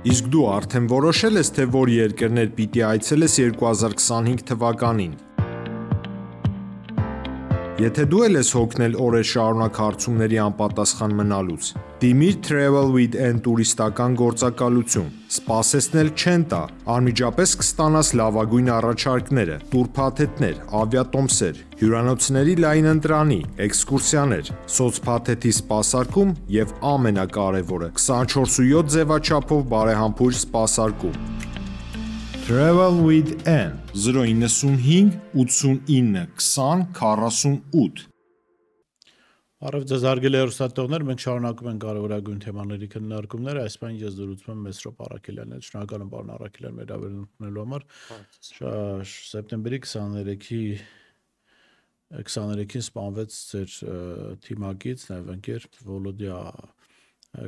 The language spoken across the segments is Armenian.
Իսկ դու արդեն որոշել ես, թե որ երկրներ պիտի այցելես 2025 թվականին։ Եթե դու էլ ես հոգնել օրեր շարունակ հարցումների անպատասխան մնալուց, դիմիր Travel with N տուրիստական գործակալություն, սպասեցնել չեն տա, անմիջապես կստանաս լավագույն առաջարկները, տուրփաթեթներ, ավիատոմսեր, հյուրանոցների լայն ընտրանի, էքսկուրսիաներ, սոցփաթեթի սպասարկում եւ ամենակարևորը՝ 24/7 ձևաչափով բարեհամբույր սպասարկում։ Travel with N 095 89 20 48 Արև ձեզ հարգելի հեռուստատողներ, մենք շարունակում ենք կարևորագույն թեմաների քննարկումները, այս բան ես զրուցում եմ Մեսրոպ Արաքելյանն հետ, շնորհակալ եմ պարոն Արաքելյան մեր հավելումնելու համար։ Սեպտեմբերի 23-ին սպանվեց ձեր թիմակից, նաև ընկեր Վոլոդիա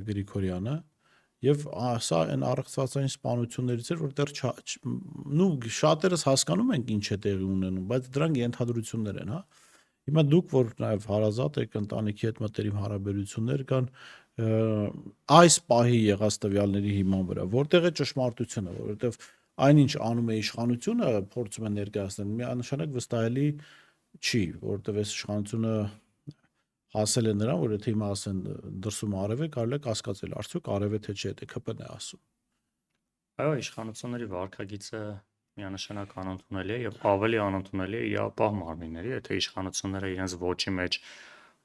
Գրիգորյանը, եւ սա այն առողջացային սպանություններից էր, որ դեռ շատերս հասկանում ենք ինչ է տեղի ունենում, բայց դրանք ենթադրություններ են, հա։ Հիմա դուք, որ նաև հարազատ եք, ընտանիքի հետ մտերիմ հարաբերություններ կան, այս պահի եղած տվյալների հիման վրա, որտեղ է ճշմարտությունը, որովհետև այնինչ անում է իշխանությունը, փորձում է ներկայացնել, միանշանակ վստահելի չի, որովհետև այս իշխանությունը հասել է նրան, որ եթե հիմա ասեն դրսում արև է, կարելի է կասկածել, արդյոք արև է թե չէ, թե ԿՊ-ն է ասում։ Այո, իշխանությունների վարքագիծը միանշանակ անընդունելի է եւ ավելի անընդունելի է իրապահ մարմինների, եթե իշխանությունները իրենց ոչի մեջ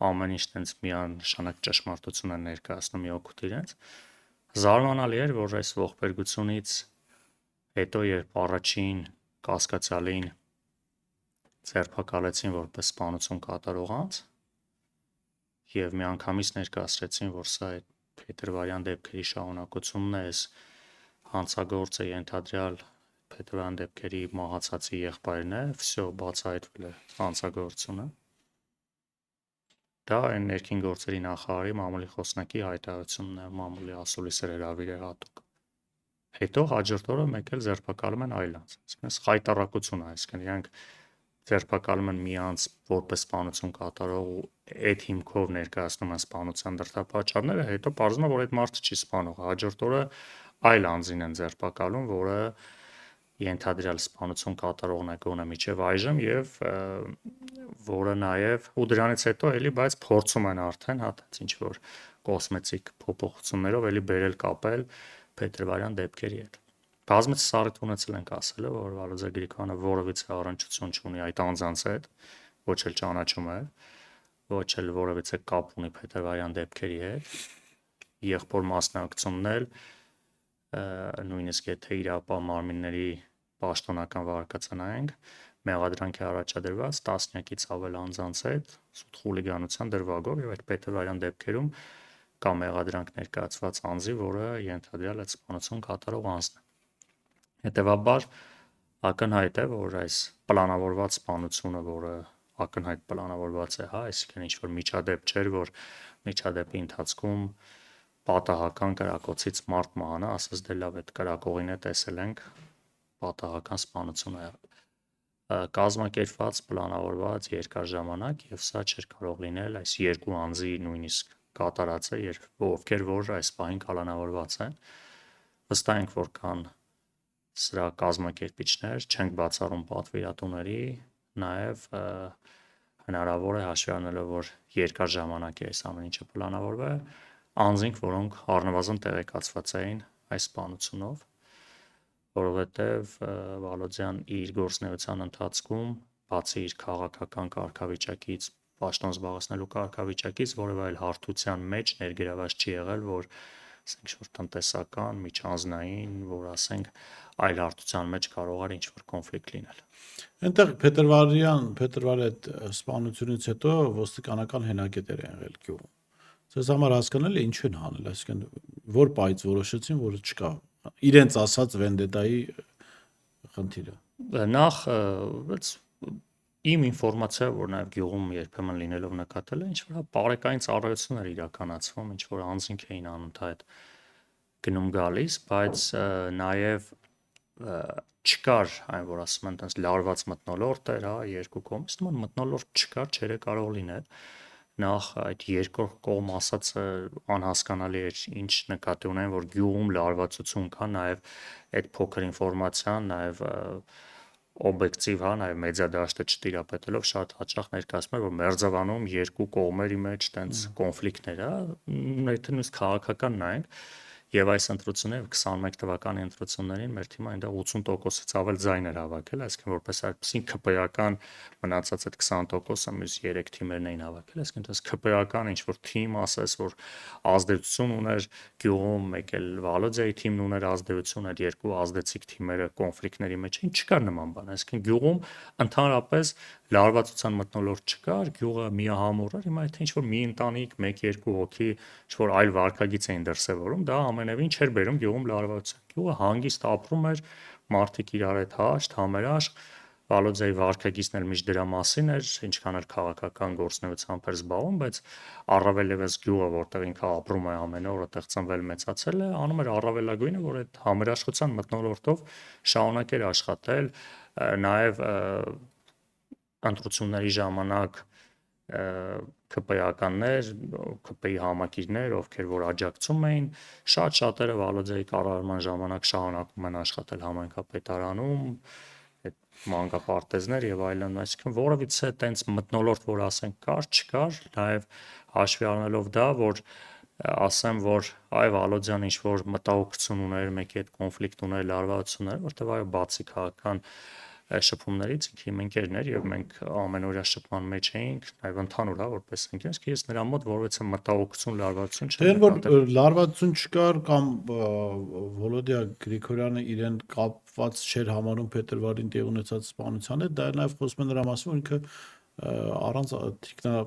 ամեն ինչ տենց միանշանակ ճշմարտություն են ներկայացնում մի օգուտ իրենց։ Զարմանալի էր, որ այս ողբերգությունից հետո, երբ առաջին կասկածյալին ձերբակալեցին որպես սպանություն կատարող անձ եւ միանգամից ներկայացրեցին, որ սա է Փետրվարյան դեպքերի շարունակությունն է, այս հանցագործը ենթադրյալ Փետրվարյան դեպքերի մահացածի եղբայրն է, վсё բացահայտվել է հանցագործությունը։ Դա այն ներքին գործերի նախարարի մամուլի խոսնակի հայտարարությունն է, մամուլի ասուլիսեր հրավիրել հատուկ։ Հետո հաջորդ օրը մեկ էլ ձերբակալում են այլ անձ։ Այսինքն խայտառակություն է, այսինքն իրանք ձերբակալում են մի անձ որպես սպանություն կատարող ու այդ հիմքով ներկայացնում են սպանության դրդապատճառները, հետո պարզվում է, որ այդ մարդը չի սպանող, հաջորդ օրը այլ անձին են ձերբակալում, որը ենթադրյալ սպանություն կատարողն է գոնե միջև այժմ եւ որը նաեւ ու դրանից հետո էլի բայց փորձում են արդեն հատած ինչ որ կոսմետիկ փոփոխություններով էլի բերել կապել Փետրվարյան դեպքերի հետ։ Բազմիցս առիթ ունեցել ենք ասել, որ Վալոդիա Գրիգորյանը որևիցե առնչություն չունի այդ անձանց հետ, ոչ էլ ճանաչում է, ոչ էլ որևիցե կապ ունի Փետրվարյան դեպքերի հետ։ Եղբոր մասնակցությունն էլ նույնիսկ եթե իրապահ մարմինների պաշտոնական վարկածանայենք, մեղադրանք է առաջադրված տասնյակից ավել անձանց հետ սուտ խուլիգանության դրվագով եւ այդ Փետրվարյան դեպքերում կա մեղադրանք ներկայացված անձի, որը ենթադրյալ այդ սպանություն կատարող անձն է։ Հետևաբար ակնհայտ է, որ այս պլանավորված սպանությունը, որը ակնհայտ պլանավորված է, հա, այսինքն ինչ որ միջադեպ չէր, որ միջադեպի ընթացքում պատահական կրակոցից մարդ մահանա, ասես դե լավ այդ կրակողին է տեսել ենք պատահական սպանություն է կազմակերպված, պլանավորված երկար ժամանակ եւ սա չէր կարող լինել այս երկու անձի նույնիսկ կատարածը, ովքեր որ այս պահին կալանավորված են։ Վստահ ենք, որ կան սրա կազմակերպիչներ, չենք բացառում պատվիրատուների, նաեւ հնարավոր է հաշվի առնելով, որ երկար ժամանակ է այս ամեն ինչը պլանավորվել, անձինք, որոնք առնվազն տեղեկացված էին այս սպանությունով, որովհետև Վալոդյան իր գործունեության ընթացքում, բացի իր քաղաքական կարգավիճակից, պաշտոն զբաղեցնելու կարգավիճակից, որևէ այլ հարթության մեջ ներգրաված չի եղել, որ ասենք ինչ-որ տնտեսական, միջանձնային, որ ասենք այլ հարթության մեջ կարող էր ինչ-որ կոնֆլիկտ լինել։ Այնտեղ փետրվարի այդ սպանությունից հետո ոստիկանական հենակետեր են եղել գյուղում։ Ձեզ համար հասկանալի է ինչ են հանել, այսինքն որ պայից որոշեցին, որ չկա իրենց ասած վենդետայի խնդիրը։ Նախ իմ ինֆորմացիա, որ նաև գյուղում երբեմն լինելով նկատել է, ինչ որ բարեկային ծառայություններ իրականացվում, ինչ որ անձինք էին անընդհատ գնում գալիս, բայց նաև չկար այն, որ ասում են, տես լարված մթնոլորտ էր, հա, երկու կողմից, նման մթնոլորտ չկար, չէր կարող լինել։ նախ այդ երկրորդ կողմ ասածը անհասկանալի էր, ինչ նկատի ունեն, որ գյուղում լարվածություն կա, նաև այդ փոքր ինֆորմացիան, նաև օբյեկտիվ, հա, նաև մեդիադաշտը չտիրապետելով շատ հաճախ ներկայացնում է, որ Մերձավանում երկու կողմերի մեջ տենց կոնֆլիկտներ է, եթե նույնիսկ քաղաքական նայենք, եւ այս ընտրությունները 21 թվականի ընտրություններին մեր թիմը այնտեղ 80%-ից ավել ձայն էր հավաքել, այսինքն որպես այդպեսին ԿՊ-ական մնացած այդ 20%-ը մյուս 3 թիմերն էին հավաքել, այսինքն դες ԿՊ-ական ինչ որ թիմ ասես, որ ազդեցություն ուներ գյուղում, մեկ էլ Վալոդիայի թիմն ուներ ազդեցություն, այդ երկու ազդեցիկ թիմերը կոնֆլիկտների մեջ էին, չկար նման բան, այսինքն գյուղում ընդհանրապես լարվածության մթնոլորտ չկար, գյուղը միահամուռ էր, հիմա եթե ինչ որ մի ընտանիք, 1-2 հոգի ինչ որ այլ վարկագիծ էին դրսևորում, դա ամենևին չէր բերում գյուղում լարվածություն։ Գյուղը հանգիստ ապրում էր, մարդիկ իրար հետ հաշտ, համերաշխ, Վալոդիայի վարկագիծն էլ միշտ դրա մասին էր, ինչքան էլ քաղաքական գործունեությամբ էր զբաղվում, բայց առավել եւս գյուղը, որտեղ ինքը ապրում է ամեն օր, այդտեղ ծնվել մեծացել է, անում էր առավելագույնը, որ այդ համերաշխության մթնոլորտով շարունակեր աշխատել, նաեւ ընտրությունների ժամանակ ԿՊ-ականներ, ԿՊ-ի համակիրներ, ովքեր որ աջակցում էին, շատ-շատերը Վալոդիայի կառավարման ժամանակ շարունակում են աշխատել համայնքապետարանում, այդ մանկապարտեզներ եւ այլն, այսինքն որովիցե տենց մթնոլորտ, որ ասենք կար, չկար, նաեւ հաշվի առնելով դա, որ ասեմ, որ այ Վալոդյան ինչ որ մտահոգություն ուներ, մեկի հետ կոնֆլիկտ ուներ, լարվածություններ, որտեղ այո բացի քաղաքական շփումներից ինքը իմ ընկերն էր եւ մենք ամենօրյա շփման մեջ էինք, նաեւ ընդհանուր հա որպես ընկեր, ես նրա մոտ որովհետեւ մտահոգություն, լարվածություն Դեն որ լարվածություն չկար կամ Վոլոդիա Գրիգորյանը իրեն կապված չէր համարում փետրվարին տեղ ունեցած սպանության հետ, դա նաեւ խոսում է նրա մասին, որ ինքը առանց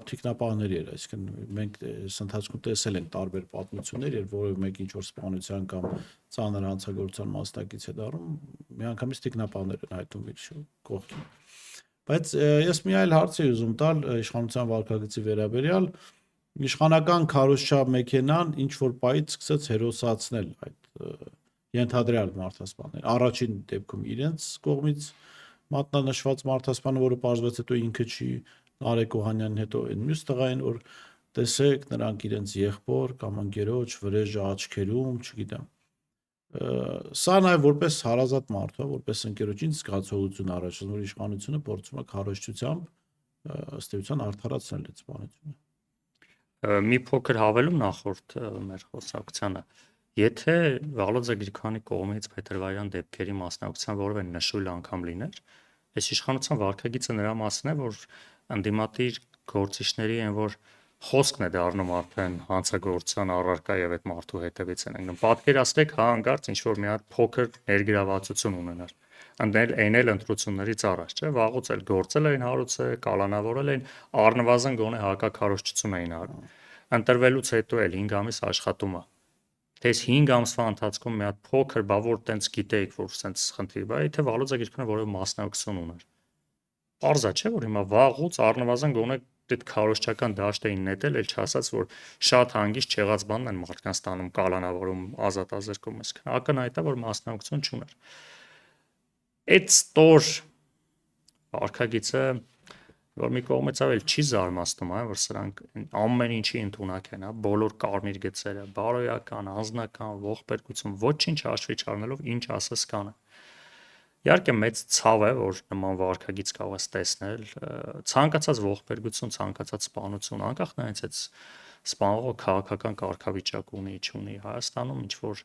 թիկնապահների էր, այսինքն մենք այս ընթացքում տեսել ենք տարբեր պատմություններ, երբ որևէ մեկ ինչ որ սպանության կամ ծանր հանցագործության մասնակից է դառնում, միանգամից թիկնապահներ են հայտնվում իր կողքին։ Բայց ես մի այլ հարց եմ ուզում տալ իշխանության վարկագծի վերաբերյալ, իշխանական քարոզչա մեքենան ինչ որ պայից սկսեց հերոսացնել այդ ենթադրյալ մարդասպաններ։ Առաջին դեպքում իրենց կողմից մատնանշված մարդասպանը, որը պարզվեց հետո ինքը չի, Նարեկ Օհանյանին հետո այն մյուս տղային, որ տեսեք նրանք իրենց եղբոր կամ ընկերոջ վրեժը աչքերում, չգիտեմ։ Սա նաև որպես հարազատ մարդ, որպես ընկերոջ ինչ զգացողություն առաջացնում, որ իշխանությունը փորձում է քարոզչությամբ ըստ էության արդարացնել այդ սպանությունը։ Մի փոքր հավելում նախորդ մեր խոսակցությանը, եթե Վալոդիա Գրիգորյանի կողմից փետրվարյան դեպքերի մասնակցության որևէ նշույլ անգամ լիներ, այս իշխանության վարկագիծը նրա մասն է, որ ընդդիմադիր գործիչների են, որ խոսքն է դառնում արդեն հանցագործության առարկա եւ այդ մարդու հետևից են ընկնում։ Պատկերացրեք, հա հանկարծ ինչ որ մի հատ փոքր ներգրավվածություն ունենար։ Ընդել այնել ընտրություններից առաջ, չէ՞, վաղուց էլ գործել էին հարուցը, կալանավորել էին, առնվազն գոնե հակակարողչություն էին արում։ Ընտրվելուց հետո էլ 5 ամիս աշխատում է։ Դες 5 ամսվա ընթացքում մի հատ փոքր, բա որ տենց գիտեիք, որ սենց խնդիր, բա եթե Վալոդիա Գրիգորյանը որևէ մասնակցություն ուներ։ Պարզա չէ, որ հիմա վաղուց առնվազն գոնե այդ քարոզչական դաշտ էին նետել, էլ չասած, որ շատ հանգիստ չեղած բանն են մարդկանց տանում կալանավորում, ազատ ազերգում, այսինքն ակնհայտ է, որ մասնակցություն չուներ։ Այդ ստոր վարկագիծը որ մի կողմից ավել չի զարմացնում, հա, որ սրանք ամեն ինչի ընդունակ են, հա, բոլոր կարմիր գծերը, բարոյական, անձնական, ողբերգություն, ոչինչ հաշվի չառնելով ինչ ասես կանը։ Իհարկե մեծ ցավ է, որ նման վարկագիծ կարող ես տեսնել, ցանկացած ողբերգություն, ցանկացած սպանություն, անկախ նրանից այդ սպանողը քաղաքական կարգավիճակ ունի, չունի, Հայաստանում ինչ որ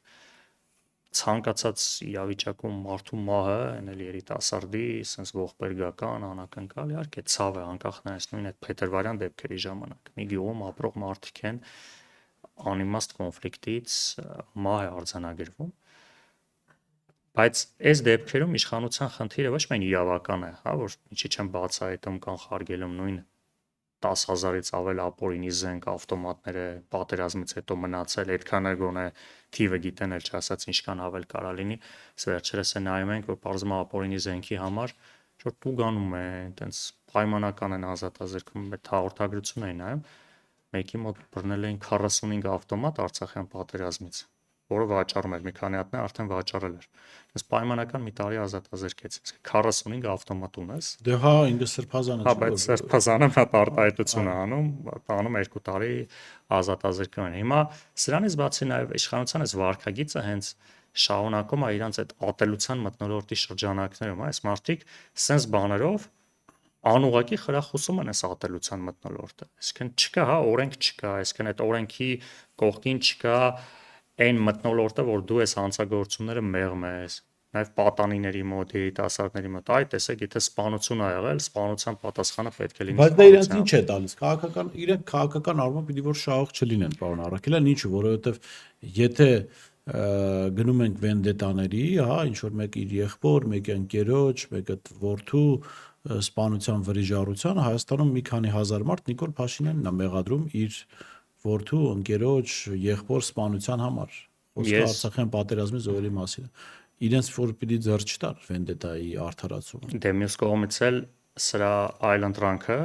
ցանկացած իրավիճակում մարդու մահը, այն էլ երիտասարդի, sense ողբերգական, անակնկալ, իհարկե ցավ է, անկախ նրանից նույն այդ փետրվարյան դեպքերի ժամանակ։ Մի գյուղում ապրող մարդիկ են անիմաստ կոնֆլիկտից մահ է արձանագրվում։ Բայց այս դեպքերում իշխանության խնդիրը ոչ միայն իրավական է, հա, որ ինչի չեմ բացահայտում կամ խարգելում նույն 10,000-ից ավել ապօրինի զենք ավտոմատները պատերազմից հետո մնացել, այդքանը գոնե թիվը գիտեն, էլ չասած ինչքան ավել կարա լինի, վերջերս է նայում ենք, որ բարձր ապօրինի զենքի համար որ տուգանում է, այտենց պայմանական են ազատազրկում, այդ հաղորդագրություն էին նայում, մեկի մոտ բռնել էին 45 ավտոմատ Արցախյան պատերազմից, որը վաճառում էր, մի քանի հատներ արդեն վաճառել էր։ Այս պայմանական մի տարի ազատազրկեց։ 45 ավտոմատ ունես։ Դե հա, ինքը սրբազանը Հա, չի, բայց սրբազանը արտահայտություն է անում, տանում 2 տարի ազատազրկման։ Հիմա սրանից բացի նաև իշխանության այս վարկագիծը հենց շարունակում է իրանց այդ ատելության մթնոլորտի շրջանակներում, այս մարդիկ սենց բաներով անուղակի խրախուսում են այս ատելության մթնոլորտը։ Այսինքն չկա, հա, օրենք չկա, այսինքն այդ օրենքի կողքին չկա այն մթնոլորտը, որ դու այս հանցագործությունները մեղմ ես, նաև պատանիների մոտ, երիտասարդների մոտ, այ տեսեք, եթե սպանություն ա եղել, սպանության պատասխանը պետք է լինի բայց դա իրենց սպանության։ ինչ է տալիս իրենք քաղաքական առումով պիտի որ շահող չլինեն, պարոն Արաքելյան, ինչու, որովհետև եթե գնում ենք վենդետաների, հա, ինչ որ մեկ իր եղբոր, մեկը ընկերոջ, մեկը որդու սպանության վրիժառության, Հայաստանում մի քանի հազար մարդ Նիկոլ Փաշինյանն է մեղադրում իր որդու, ընկերոջ, եղբոր սպանության համար։ Խոսքը Արցախյան պատերազմի զոհերի մասին է։ Իրենց որ պիտի ձեռ չտար վենդետայի արդարացումը։ Դե մյուս կողմից էլ սրա այլընտրանքը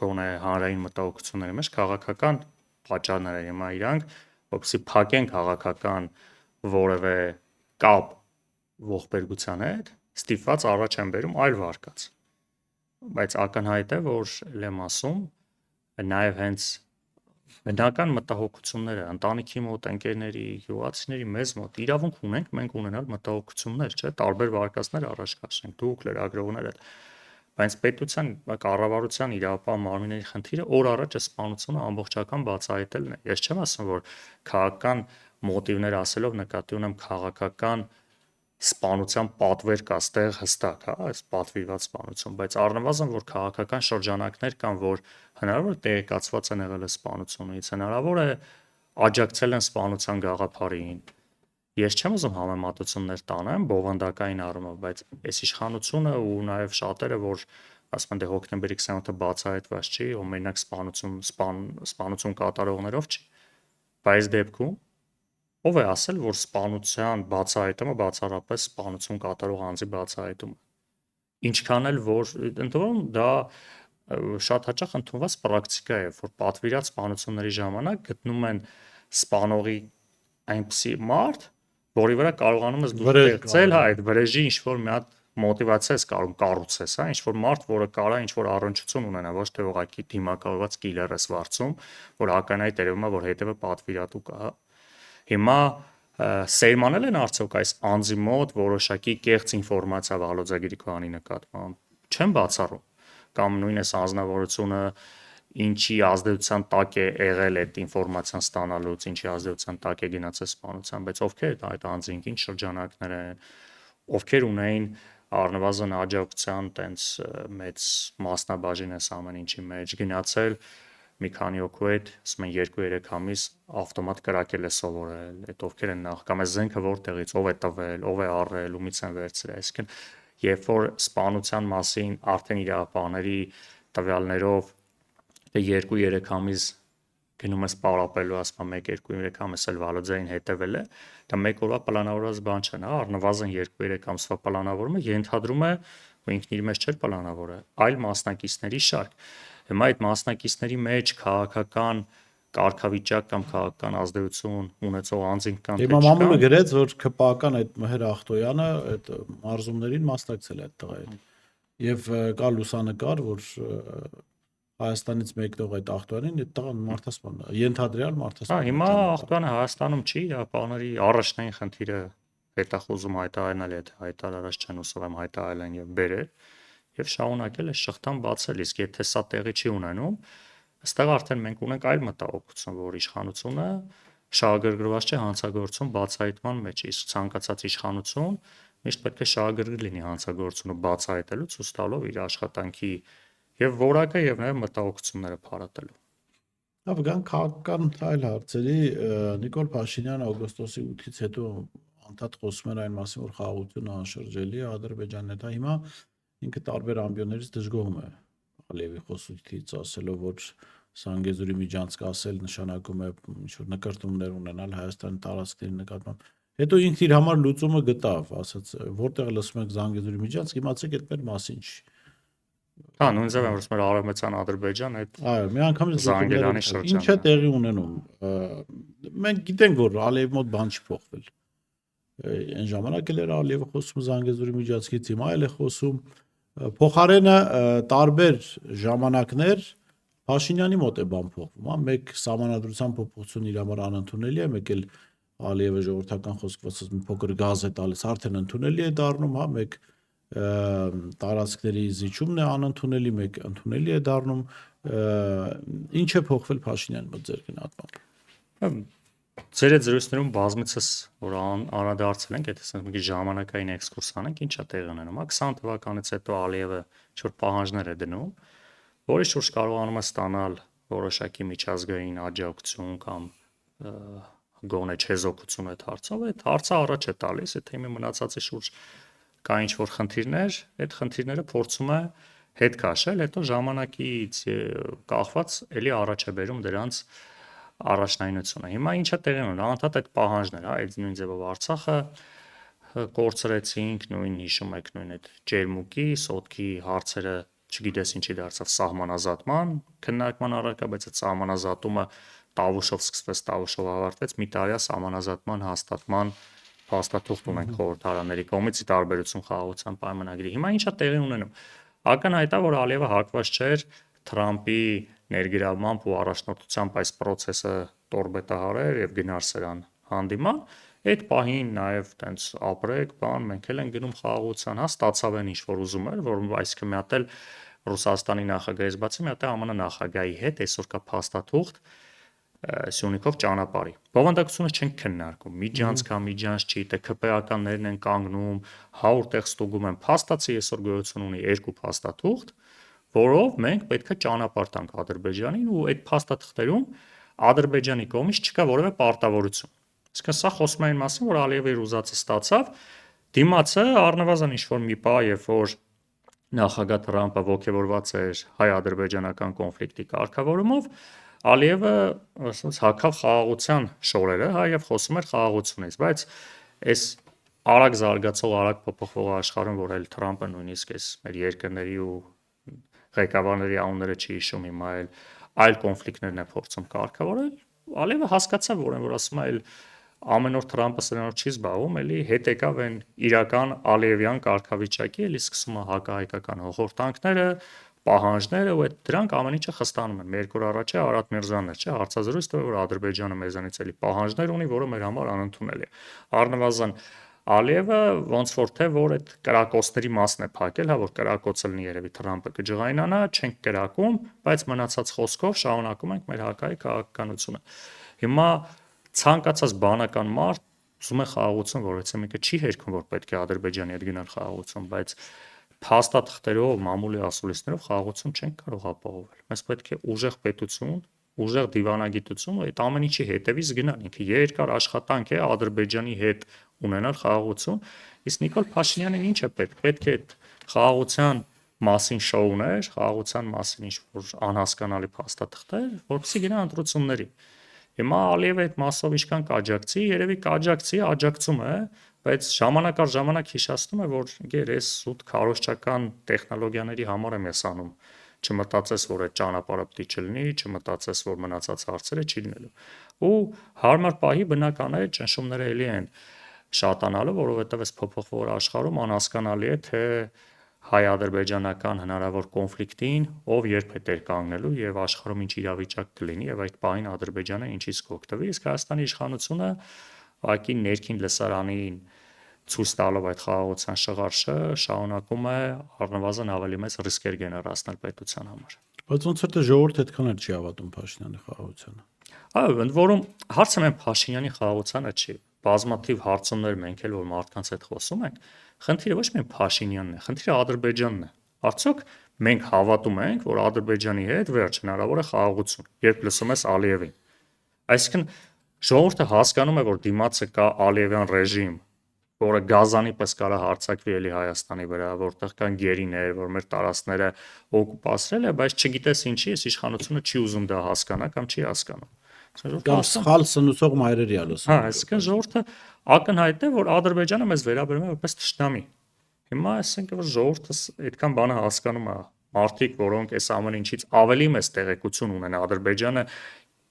գոնե հանրային մտահոգությունների մեջ քաղաքական պատճառներ են, հիմա իրանք որպեսզի փակեն քաղաքական որևէ կապ ողբերգության հետ, ստիպված առաջ են բերում այլ վարկած։ Բայց ակնհայտ է, որ եմ ասում, նաև հենց բնական մտահոգությունները ընտանիքի մոտ, ընկերների, գյուղացիների մեզ մոտ իրավունք ունենք մենք ունենալ մտահոգություններ, չէ՞, տարբեր վարկածներ առաջ քաշենք, դուք լրագրողները, բայց պետության կառավարության իրավապահ մարմինների խնդիրը օր առաջ սպանությունը ամբողջական բացահայտելն է։ Ես չեմ ասում, որ քաղաքական մոտիվներ ասելով նկատի ունեմ քաղաքական սպանության պատվեր կա ստեղ հստակ, հա, այս պատվիրված սպանություն, բայց առնվազն որ քաղաքական շրջանակներ կան, որ հնարավոր է տեղեկացված են եղել սպանությունից, հնարավոր է աջակցել են սպանության գաղափարին։ Ես չեմ ուզում համեմատություններ տանեմ բովանդակային առումով, բայց այս իշխանությունը ու նաև շատերը, որ ասում են դե հոկտեմբերի 27-ը բացահայտված չի, ու մենակ սպանություն կատարողներով չի, բայց դեպքում ով է ասել, որ սպանության բացահայտումը բացառապես սպանություն կատարող անձի բացահայտումը։ Ինչքան էլ որ ընդհանրում դա շատ հաճախ ընդունված պրակտիկա է, որ պատվիրած սպանությունների ժամանակ գտնում են սպանողի այնպիսի մարդ, որի վրա կարողանում ես դու ստեղծել, հա, այդ վրեժի ինչ որ մի հատ մոտիվացիա ես կարող կառուցես, հա, ինչ որ մարդ, որը կարա ինչ որ առնչություն ունենա, ոչ թե ուղղակի դիմակայված կիլեր ես վարձում, որ ակնհայտ երևում է, որ հետևը պատվիրատու կա, հա։ Հիմա սերմանել են արդյոք այս անձի մոտ որոշակի կեղծ ինֆորմացիա Վալոձագիրի Քոյանի նկատմամբ։ Չեմ բացառում։ Կամ նույն էս անձնավորությունը ինչի ազդեցության տակ է եղել այդ ինֆորմացիան ստանալուց, ինչի ազդեցության տակ է գնացել սպանության, բայց ովքեր այդ անձինք, ինչ շրջանակներ են, ովքեր ունեին առնվազն աջակցության տենց մեծ մասնաբաժին էս ամեն ինչի մեջ գնացել մի քանի օկու հետ, ասում են 2-3 ամիս ավտոմատ կրակել է սովորել, այդ ովքեր են նախ կամ այս զենքը որտեղից, ով է տվել, ով է առել, ումից են վերցրել, այսինքն երբ որ սպանության մասին արդեն իրավապահների տվյալներով թե 2-3 ամիս գնում ես պարապելու, ասում 1-2-3 ամիս էլ Վալոձային հետևել է, դա մեկ օրվա պլանավորված բան չէ, հա, առնվազն 2-3 ամսվա պլանավորումը ենթադրում է, որ ինքն իր մեջ չէր պլանավորել, այլ մասնակիցների շարք։ Հիմա այդ մասնակիցների մեջ քաղաքական կարգավիճակ կամ քաղաքական ազդեցություն ունեցող անձինք կան թե Հիմա չկան։ մամուլը գրեց, որ ԿՊԱ-ական այդ Մհեր Ախտոյանը այդ մարզումներին մասնակցել է այդ տղային։ Եվ կա լուսանկար, որ Հայաստանից մեկնող այդ Ախտոյանին այդ տղան մարդասպան է, ենթադրյալ Հա, մարդասպան է։ հիմա Ախտոյանը Հայաստանում չի, իրավապահների առաջնային խնդիրը հետախուզում հայտարարել է, եթե հայտարարած չեն ուսում հայտարարել եւ բերել եւ շարունակել է շղթան բացել, իսկ եթե սա տեղի չի ունենում, այստեղ արդեն մենք ունենք այլ մտահոգություն, որ իշխանությունը շահագրգռված չէ հանցագործություն բացահայտման մեջ, իսկ ցանկացած իշխանություն միշտ պետք է շահագրգիռ լինի հանցագործությունը բացահայտելու, ցույց տալով իր աշխատանքի եւ որակը եւ նաեւ մտահոգությունները փարատելու։ Լավ, գանք քաղաքական այլ հարցերի։ Նիկոլ Փաշինյանը օգոստոսի 8-ից հետո անդադ խոսում էր այն մասին, որ խաղաղությունը անշրջելի է Ադրբեջանն հետ։ Հիմա ինքը տարբեր ամբիոններից դժգոհում է Ալիևի խոսույթից, ասելով, որ Զանգեզուրի միջանցք ասել նշանակում է ինչ-որ նկարտումներ ունենալ Հայաստանի տարածքների նկատմամբ։ Հետո ինքը իր համար լուծումը գտավ, ասաց, որտեղ լսում եք Զանգեզուրի միջանցք, իմացեք այդ մեր մասին չի։ Հա, նույն ձևն որ մեր Արևմտյան Ադրբեջան այդ Այո, մի անգամ Զանգելանի շրջանը։ ինչ է տեղի ունենում։ Մենք գիտենք, որ Ալիևի մոտ բան չի փոխվել։ Այն ժամանակ էլ էր Ալիևը խոսում Զանգեզուրի միջազգից, հիմա էլ է խոսում։ Փոխարենը տարբեր ժամանակներ Փաշինյանի մոտ է բան փոխվում, հա, մեկ սահմանադրության փոփոխություն իր համար անընդունելի է, մեկ էլ Ալիևը ժողովրդական խոսքվածից մի փոքր գազ է տալիս, արդեն ընդունելի է դառնում, հա, մեկ տարածքների զիջումն է անընդունելի, մեկ ընդունելի է դառնում, ինչ է փոխվել Փաշինյանի մոտ ձեր գնահատմամբ։ Ձեր այդ զրույցներում բազմիցս որ անդրադարձել ենք, եթե ասենք մի ժամանակային էքսկուրս անենք, ինչ է տեղի ունենում, հա 20 թվականից հետո Ալիևը ինչ-որ պահանջներ է դնում, որի շուրջ կարողանում է ստանալ որոշակի միջազգային աջակցություն կամ գոնե չեզոքություն այդ հարցով, այդ հարցը առաջ է տալիս, եթե մի մնացածի շուրջ կա ինչ-որ խնդիրներ, այդ խնդիրները փորձում է հետ քաշել, հետո ժամանակից կախված էլի առաջ է բերում դրանց առաջնայնությունը։ Հիմա ինչա տեղի ունենում, անդադ այդ պահանջները, հա, այդ նույն ձևով Արցախը կորցրեցինք, նույն հիշում եք նույն այդ ջերմուկի, սոտքի հարցերը, չգիտես ինչի դարձավ սահմանազատման քննարկման առարկա, բայց այդ սահմանազատումը Տավուշով սկսվեց, Տավուշով ավարտվեց, մի տարի սահմանազատման հաստատման փաստաթուղթ ունենք խորհրդարանների կողմից ի տարբերություն խաղաղության պայմանագրի։ Հիմա ինչա տեղի ունենում։ Ակնհայտ է, որ Ալիևը հակված չէր Թրամփի ներգրավմամբ ու առաջնորդությամբ այս process-ը տորբետահարեր եւ գնար սրան հանդիման, այդ պահին նաեւ տենց ապրեք, բան, մենք էլ ենք գնում խաղաղության, հա, ստացավ են ինչ որ ուզում էր, որ այսինքն մի հատ էլ Ռուսաստանի նախագահից բացի մի հատ ԱՄՆ նախագահի հետ այսօր կա փաստաթուղթ Սյունիքով ճանապարհի։ Բովանդակությունը չենք քննարկում, միջանց կա, միջանց չի, թե ԿՊԱ-ականներն են կանգնում, 100 տեղ ստուգում են, փաստացի այսօր գոյություն ունի երկու փաստաթուղթ, որով մենք պետք է ճանապարհ տանք Ադրբեջանին ու այդ փաստաթղթերում Ադրբեջանի կողմից չկա որևէ պարտավորություն։ Իսկ սա խոսում է այն մասին, որ Ալիևը իր ուզածը ստացավ, դիմացը առնվազն ինչ-որ մի պահ, երբ որ նախագահ Թրամփը ողջևորված էր հայ-ադրբեջանական կոնֆլիկտի կարգավորումով, Ալիևը ասած հակավ խաղաղության շորերը, հա, եւ խոսում էր խաղաղությունից, բայց այս արագ զարգացող, արագ փոփոխվող աշխարհում, որ էլ Թրամփը նույնիսկ այս մեր երկրների ու ղեկավարների անունները չի հիշում հիմա այլ կոնֆլիկտներն է փորձում կարգավորել, Ալիևը հասկացավ, որ ասում է, ամեն օր Թրամփը սրանով չի զբաղվում, էլի հետ եկավ այն իրական Ալիևյան կարգավիճակի, էլի սկսում է հակահայկական հողորտանքները, պահանջները ու այդ դրանք ամեն ինչը խստանում են։ Մի երկու օր առաջ է Արադ Միրզյանն էր, չէ, հարցազրույց տվել, որ Ադրբեջանը մեզանից էլի պահանջներ ունի, որը մեր համար անընդունելի է։ Առնվազն Ալիևը ոնց որ թե որ այդ կրակոցների մասն է փակել, հա, որ կրակոցը լինի երևի Թրամփը կջղայնանա, չենք կրակում, բայց մնացած խոսքով շարունակում ենք մեր հակայի քաղաքականությունը։ Հիմա ցանկացած բանական մարդ ուզում է խաղաղություն, որովհետեւ մեկը չի հերքում, որ պետք է Ադրբեջանի հետ գնալ խաղաղություն, բայց փաստաթղթերով, մամուլի ասուլիսներով խաղաղություն չենք կարող ապահովել։ Մեզ պետք է ուժեղ պետություն, ուժեղ դիվանագիտություն, այդ ամեն ինչի հետևից գնալ, ինքը երկար աշխատանք է Ադրբեջանի հետ ունենալ խաղաղություն, իսկ Նիկոլ Փաշինյանին ինչ է պետք։ Պետք է այդ խաղաղության մասին շոուներ, խաղաղության մասին ինչ-որ անհասկանալի փաստաթղթեր, որովհետեւ գնա ընտրությունների։ Հիմա Ալիևը այդ մասով ինչքան կաջակցի, երևի կաջակցի, աջակցում է, բայց ժամանակ առ ժամանակ հիշացնում է, որ գեր էս սուտ քարոզչական տեխնոլոգիաների համար եմ ես անում։ Չմտածես, որ այդ ճանապարհը պետք է չլինի, չմտածես, որ մնացած հարցերը չի լինելու։ Ու հարմար պահի բնական է ճնշումները էլի են շատանալու, որովհետև այս փոփոխվող աշխարհում անհասկանալի է, թե հայ-ադրբեջանական հնարավոր կոնֆլիկտին ով երբ է տեր կանգնելու եւ աշխարհում ինչ իրավիճակ կլինի եւ այդ պահին Ադրբեջանը ինչից կօգտվի, իսկ Հայաստանի իշխանությունը ուղղակի ներքին լսարանին ցույց տալով այդ խաղաղության շղարշը շարունակում է առնվազն ավելի մեծ ռիսկեր գեներացնել պետության համար։ Բայց ոնց որ թե ժողովուրդը այդքան էլ չի հավատում Փաշինյանի խաղաղությանը։ Այո, ընդ որում հարցը մեն Փաշինյանի խաղաղությանը չի։ Բազմաթիվ հարցումներ մենք էլ որ մարդկանց հետ խոսում ենք, խնդիրը ոչ միայն Փաշինյանն է, խնդիրը Ադրբեջանն է։ Արդյոք մենք հավատում ենք, որ Ադրբեջանի հետ վերջ հնարավոր է խաղաղություն, երբ լսում ես Ալիևին։ Այսինքն ժողովուրդը հասկանում է, որ դիմացը կա Ալիևյան ռեժիմ, որը գազանի պես կարա հարձակվի էլի Հայաստանի վրա, որտեղ կան գերիներ, որ մեր տարածքները օկուպացրել է, բայց չգիտես ինչի, այս իշխանությունը չի ուզում դա հասկանա կամ չի հասկանում։ Կամ սխալ սնուցող մայրերի է լսում։ Հա, այսինքն ժողովուրդը ակնհայտ է, որ Ադրբեջանը մեզ վերաբերում է որպես թշնամի։ Հիմա ասենք որ ժողովուրդը այդքան բանը հասկանում է, մարդիկ, որոնք այս ամեն ինչից ավելի մեծ տեղեկություն ունեն, Ադրբեջանը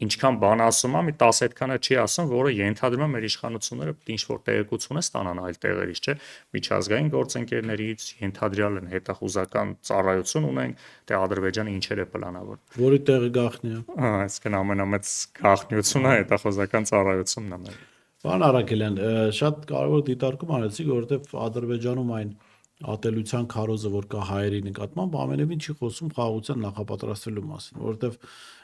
ինչքան բան ասում է, մի 10 այդքանը չի ասում, որը ենթադրում է մեր իշխանությունները պետք է ինչ-որ տեղեկություն է ստանան այլ տեղերից, չէ՞, միջազգային գործընկերներից, ենթադրյալ են հետախուզական ծառայություն ունենք, թե Ադրբեջանը ինչեր է պլանավորում։ Որի տեղը գաղտնի է։ Այսինքն ամենամեծ գաղտնիությունը հետախուզական ծառայությունն է։ Պարոն Արաքելյան, շատ կարևոր դիտարկում արեցիք, որովհետև Ադրբեջանում այն ատելության քարոզը, որ կա հայերի նկատմամբ, ամենևին չի խոսում խաղաղության նախապատրաստվելու մասին, որովհետև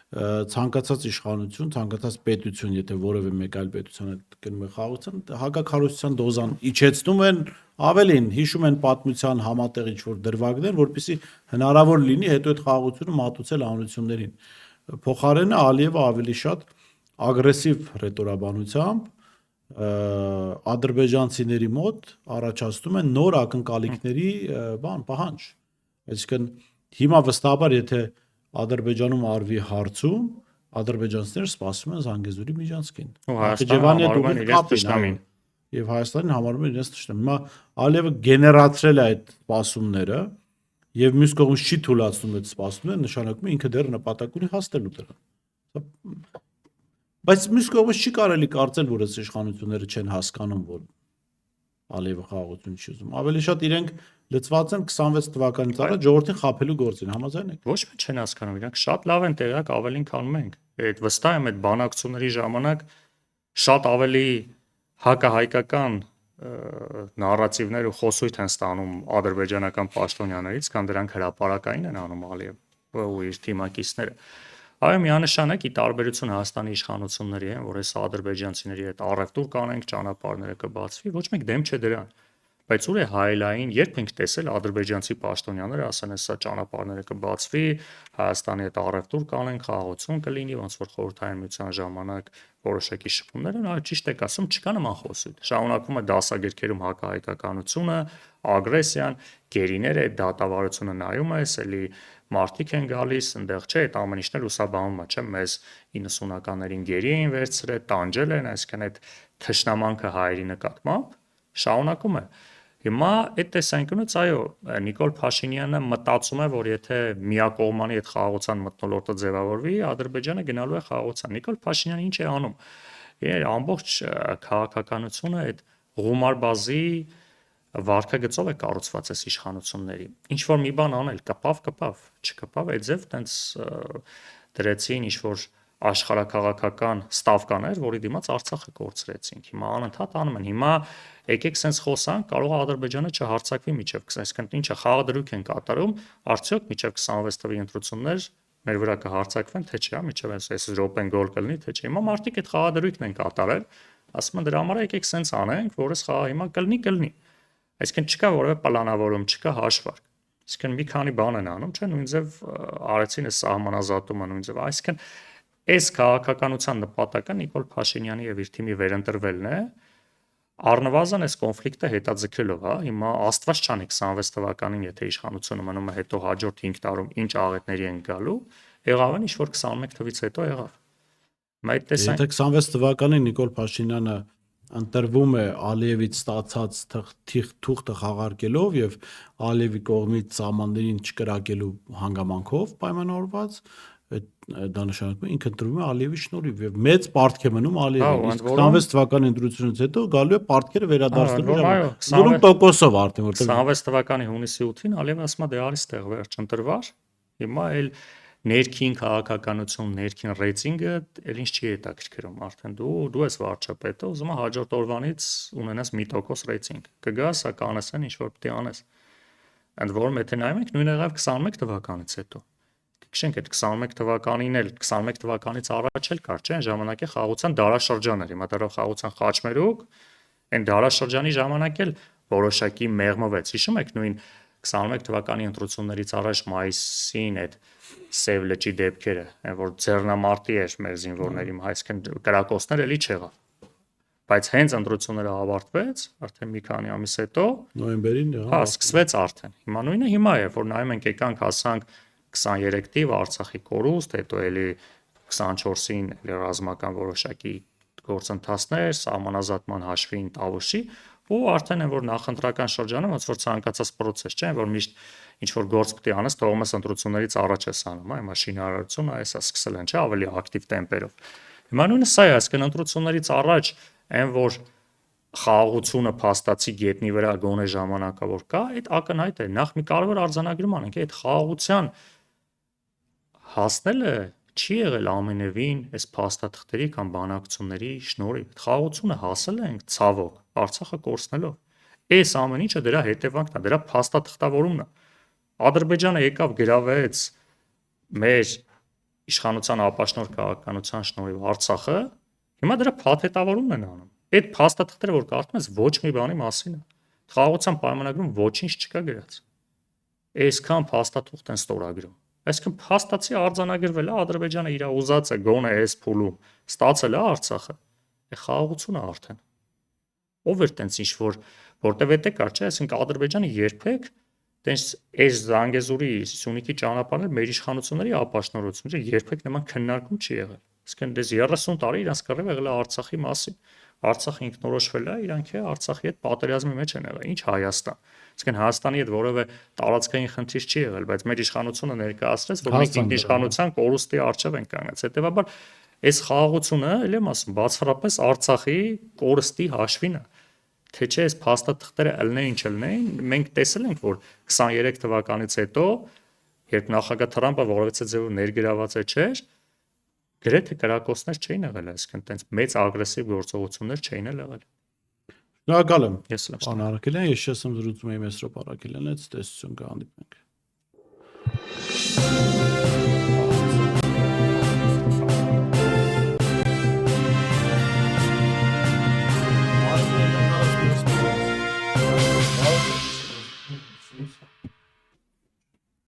ցանկացած իշխանություն, ցանկացած պետություն, եթե որևէ մեկ այլ պետության հետ գնում է խաղաղության, հակաքարոզության դոզան իջեցնում են, ավելին հիշում են պատմության համատեղ ինչ-որ դրվագներ, որպեսզի հնարավոր լինի հետո այդ խաղաղությունը մատուցել անություններին։ Փոխարենը Ալիևը ավելի շատ ագրեսիվ ռետորաբանությամբ ադրբեջանցիների մոտ առաջացնում են նոր ակնկալիքների պահանջ։ Այսինքն հիմա վստահաբար եթե Ադրբեջանում արվի հարցում, ադրբեջանցիները սպասում են Զանգեզուրի միջանցքին։ Եվ Հայաստանին համարում են իրենց թշնամի։ Հիմա Ալիևը գեներացրել է այդ սպասումները եւ մյուս կողմից չի թույլատնում այդ սպասումները, նշանակում է ինքը դեռ նպատակ ունի հասնելու դրան։ Բայց մյուս կողմից չի կարելի կարծել, որ այս իշխանությունները չեն հասկանում, որ Ալիևը խաղաղություն չի ուզում։ Ավելի շատ իրենք լծված են 26 թվականից առաջ ժողովրդին խաբելու գործին, համաձայն եք։ Ոչ մի չեն հասկանում, իրանք շատ լավ են տեղյակ, ավելին քան մենք։ Այդ վստահ եմ այդ բանակցությունների ժամանակ շատ ավելի հակահայկական նարատիվներ ու խոսույթ են ստանում ադրբեջանական պաշտոնյաներից, քան դրանք հրապարակային են անում Ալիևը ու իր թիմակիցները։ Այո, միանշանակ ի տարբերություն Հայաստանի իշխանությունների են, որ այս ադրբեջանցիների հետ առևտուր կանենք, ճանապարհները կբացվի, ոչ մեկ դեմ չէ դրան։ Բայց ուր է հայլային, երբ ենք տեսել ադրբեջանցի պաշտոնյաները ասեն, հեսա ճանապարհները կբացվի, Հայաստանի հետ առևտուր կանենք, խաղաղություն կլինի, ոնց որ խորհրդային միության ժամանակ որոշակի շփումներ են, այո, ճիշտ եք ասում, չկա նման խոսույթ։ Շարունակում է դասագրքերում հակահայկականությունը, ագրեսիան, գերիները այդ դատավարությունը նայում է, էլի մարդիկ են գալիս, այնտեղ չէ, այդ ամեն ինչն էլ ուսաբանում է, չէ՞, մեզ 90-ականներին գերի էին վերցրել, տանջել են, այսինքն այդ թշնամանքը հայերի նկատմամբ շարունակում է։ Հիմա այդ տեսանկյունից այո, Նիկոլ Փաշինյանը մտածում է, որ եթե միակողմանի այդ խաղաղության մթնոլորտը ձևավորվի, Ադրբեջանը գնալու է խաղաղության։ Նիկոլ Փաշինյանը ինչ է անում։ Իր ամբողջ քաղաքականությունը այդ Ղումարբազի վարկագծով է կառուցված այս իշխանությունների։ Ինչ որ մի բան անել, կպավ, չկպավ, այդ ձև տենց դրեցին ինչ որ աշխարհակաղակական ստավկաներ, որի դիմաց Արցախը կորցրեցինք։ Հիմա անընդհատ անում են։ Հիմա եկեք sense խոսանք, կարող է Ադրբեջանը չհարցակվի միջև 20, այսինքն ինչը խաղադրույք են կատարում, արդյոք միջև 26 թվականի ընտրություններ մեր վրա կհարցակվեն, թե չէ, միջև այս րոպեն գոլ կլինի, թե չէ։ Հիմա մարդիկ այդ խաղադրույքն են կատարել, ասում են դրա համար եկեք sense անենք, որ այս խաղը հիմա կլինի։ Այսինքն չկա որևէ պլանավորում, չկա հաշվարկ։ Այսինքն մի քանի բան են անում, չէ՞, նույն ձև արեցին է սահմանազատումը, նույն ձև, այսինքն այս քաղաքականության նպատակը Նիկոլ Փաշինյանի եւ իր թիմի վերընտրվելն է, առնվազն այս կոնֆլիկտը հետաձգելով, հա, հիմա Աստված չանի 26 թվականին, եթե իշխանությունը մնում է հետո հաջորդ 5 տարում ինչ աղետների են գալու, եղավ են ինչ որ 21 թվից հետո եղավ։ Այդ տեսանք։ Եթե 26 թվականին Նիկոլ Փաշինյանը ընտրվում է Ալիևից ստացած թուղթը խաղարկելով եւ Ալիևի կողմից սահմաններին չկրակելու հանգամանքով պայմանավորված, դա նշանակում է ինքը ընտրվում է Ալիևի շնորհիվ եւ մեծ պարտք է մնում Ալիևին։ Իսկ 26 թվականի ընտրությունից հետո գալու է պարտքերը վերադարձնելու ժամանակ 0%-ով արդեն, որտեղ 26 թվականի հունիսի 8-ին Ալիևը ասում է դե արի ստեղ վերջ ընտրվար, հիմա էլ ներքին քաղաքականություն, ներքին ռեյտինգը էլ ինչ չի հետաքրքրում, արդեն դու ես վարչապետը, ուզում ես հաջորդ օրվանից ունենաս 1% ռեյտինգ, կգաս, կանեսեն ինչ որ պետք է անես։ Ընդ որում եթե նայում եք, նույնը եղավ 21 թվականից հետո։ Քշենք այդ 21 թվականին էլ 21 թվականից առաջ էլ կար, չէ՞, այն ժամանակի խաղաղության դարաշրջան էր, հիմա դեռ խաղաղության խաչմերուկ, այն դարաշրջանի ժամանակ էլ որոշակի մեղմվեց։ Հիշում եք նույն 21 թվականի ընտրություններից առաջ մայիսին այդ Սև լճի դեպքերը, այն որ ձեռնամարտի էր մեր զինվորների, այսինքն կրակոցներ էլի չեղավ։ Բայց հենց ընտրությունները ավարտվեց, արդեն մի քանի ամիս հետո, նոյեմբերին, հա, սկսվեց արդեն։ Հիմա նույնը հիմա է, որ նայում ենք եկանք հասանք 23 թիվ Արցախի կորուստ, հետո էլի 24-ին ռազմական որոշակի գործընթացներ, սահմանազատման հաշվին Տավուշի, ու արդեն այն որ նախընտրական շրջանում ոնց որ ցանկացած process չէ, որ միշտ ինչ որ գործ պետք է անես, թողում ես ընտրություններից առաջ ես անում, այ մաշինարարությունը այսա սկսել են, չէ, ավելի ակտիվ տեմպերով։ Հիմա նույնը սա է, այսինքն ընտրություններից առաջ այն որ խաղաղությունը փաստացի գետնի վրա գոնե ժամանակավոր կա, այդ ակնհայտ է։ Նախ մի կարևոր արձանագրում անենք, այդ խաղաղության հասնելը չի եղել ամենևին այս փաստաթղթերի կամ բանակցությունների շնորհիվ։ Խաղաղությունը հասել ենք ցավոք Արցախը կորցնելով։ Այս ամեն ինչը դրա հետևանքն է, դրա փաստաթղթավորումն է։ Ադրբեջանը եկավ գրավեց մեր իշխանության ապաշնոր քաղաքականության շնորհիվ Արցախը, հիմա դրա փաթեթավորումն են անում։ Այդ փաստաթղթերը որ կարդում ես ոչ մի բանի մասին է։ Խաղաղության պայմանագրում ոչինչ չկա գրած։ Այսքան փաստաթուղթ են ստորագրում։ Այսինքն փաստացի արձանագրվել է Ադրբեջանը իր ուզածը գոնե այս փուլում ստացել է Արցախը։ Է խաղաղությունը արդեն։ Ով էր տենց ինչ որ որտեվ էդ է կար, չէ՞, այսինքն Ադրբեջանը երբեք տենց այս Զանգեզուրի Սյունիքի ճանապարհն մեր իշխանությունների ապաշնորհություն չէ, երբեք նման քննարկում չի եղել։ Այսինքն դες 30 տարի իրանց կռիվ եղել է Արցախի մասին։ Արցախը ինքնորոշվել է, իրանք է Արցախի հետ պատերազմի մեջ են եղել, ինչ Հայաստան։ Այսինքն Հայաստանի հետ որևէ տարածքային խնդիր չի եղել, բայց մեր իշխանությունը ներկայացրեց, որ մենք ինքնիշխանության կորուստի առջև ենք կանգնած։ Հետևաբար այս խաղաղությունը, ել եմ ասում, բացառապես Արցախի կորստի հաշվին է։ Թե չէ այս փաստաթղթերը ըլնեին չլնեին, մենք տեսել ենք, որ 23 թվականից հետո, երբ նախագահ Թրամփը որևէ ձևով ներգրաված չէր, գրեթե կրակոցներ չէին եղել, այսինքն տենց մեծ ագրեսիվ գործողություններ չէին եղել։ Շնորհակալ եմ։ Ես լավ Պարոն Արաքելյան, ես շեսում զրուցում եմ Մեսրոպ Արաքելյանից, տեսություն կհանդիպենք։